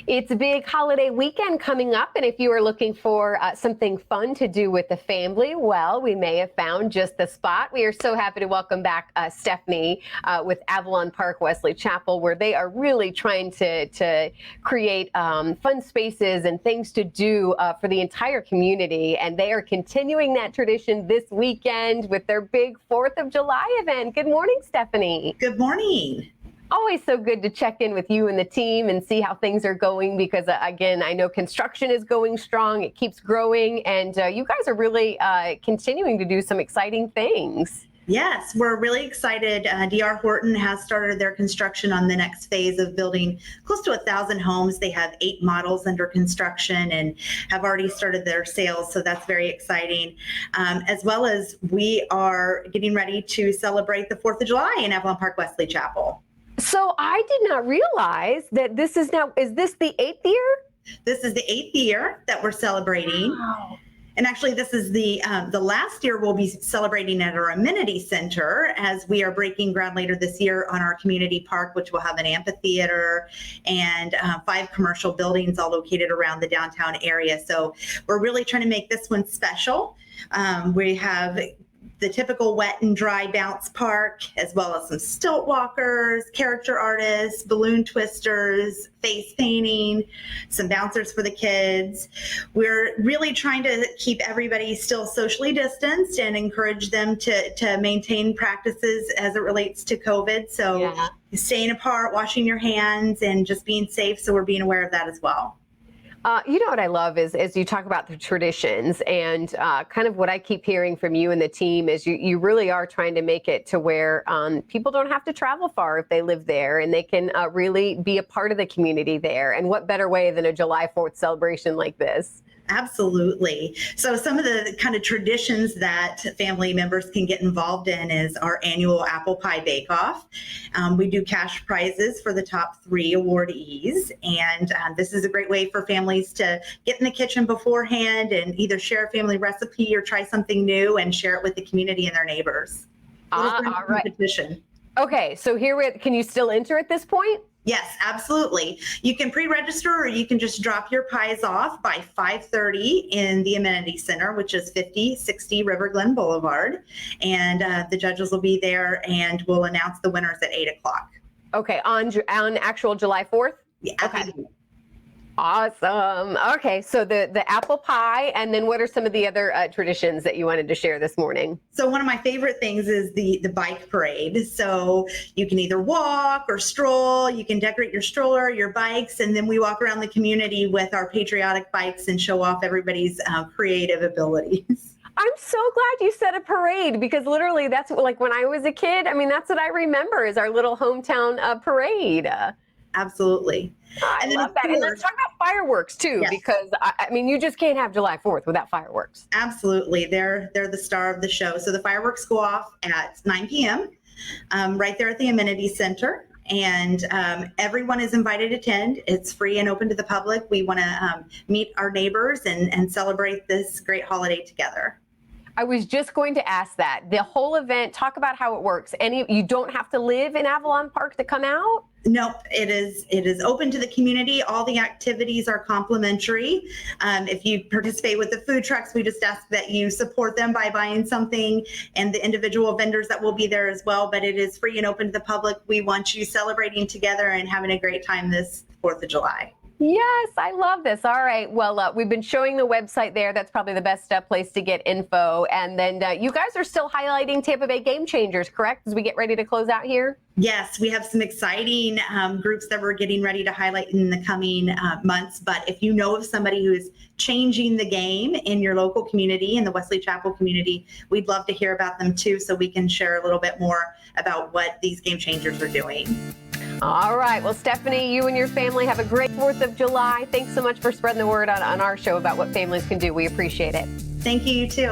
It's a big holiday weekend coming up, and if you are looking for something fun to do with the family, well, we may have found just the spot. We are so happy to welcome back Stephanie with Avalon Park Wesley Chapel, where they are really trying to create fun spaces and things to do for the entire community. And they are continuing that tradition this weekend with their big 4th of July event. Good morning, Stephanie. Good morning. Always so good to check in with you and the team and see how things are going because, again, I know construction is going strong. It keeps growing, and you guys are really continuing to do some exciting things. Yes, we're really excited. D.R. Horton has started their construction on the next phase of building close to 1,000 homes. They have 8 models under construction and have already started their sales, so that's very exciting. As well as we are getting ready to celebrate the 4th of July in Avalon Park Wesley Chapel. So I did not realize that this is this the 8th year? This is the 8th year that we're celebrating. Wow. And actually, this is the last year we'll be celebrating at our amenity center, as we are breaking ground later this year on our community park, which will have an amphitheater and 5 commercial buildings all located around the downtown area. So we're really trying to make this one special. We have the typical wet and dry bounce park, as well as some stilt walkers, character artists, balloon twisters, face painting, some bouncers for the kids. We're really trying to keep everybody still socially distanced and encourage them to maintain practices as it relates to COVID. So staying apart, washing your hands, and just being safe. So we're being aware of that as well. You know what I love is you talk about the traditions, and kind of what I keep hearing from you and the team is you really are trying to make it to where people don't have to travel far if they live there, and they can really be a part of the community there. And what better way than a July 4th celebration like this? Absolutely. So some of the kind of traditions that family members can get involved in is our annual apple pie bake-off. We do cash prizes for the top 3 awardees, and this is a great way for families to get in the kitchen beforehand and either share a family recipe or try something new and share it with the community and their neighbors. All right. Competition. Okay, so can you still enter at this point? Yes, absolutely. You can pre-register, or you can just drop your pies off by 5:30 in the amenity center, which is 5060 River Glen Boulevard. And the judges will be there, and we'll announce the winners at 8 o'clock. Okay, on actual July 4th? Yeah, okay. Awesome. Okay, so the apple pie, and then what are some of the other traditions that you wanted to share this morning? So one of my favorite things is the bike parade. So you can either walk or stroll. You can decorate your stroller, your bikes, and then we walk around the community with our patriotic bikes and show off everybody's creative abilities. I'm so glad you said a parade, because literally that's like when I was a kid. I mean, that's what I remember is our little hometown parade. Absolutely. I love that. And let's talk about fireworks too, because I mean, you just can't have July 4th without fireworks. Absolutely. They're the star of the show. So the fireworks go off at 9 p.m. Right there at the amenity center. And everyone is invited to attend. It's free and open to the public. We want to meet our neighbors and celebrate this great holiday together. I was just going to ask that. The whole event, talk about how it works. You don't have to live in Avalon Park to come out? Nope, it is open to the community. All the activities are complimentary. If you participate with the food trucks, we just ask that you support them by buying something, and the individual vendors that will be there as well. But it is free and open to the public. We want you celebrating together and having a great time this 4th of July. Yes, I love this. All right. Well, we've been showing the website there. That's probably the best place to get info. And then you guys are still highlighting Tampa Bay Game Changers, correct? As we get ready to close out here? Yes, we have some exciting groups that we're getting ready to highlight in the coming months. But if you know of somebody who is changing the game in your local community, in the Wesley Chapel community, we'd love to hear about them too, so we can share a little bit more about what these game changers are doing. All right. Well, Stephanie, you and your family have a great 4th of July. Thanks so much for spreading the word on our show about what families can do. We appreciate it. Thank you, you too.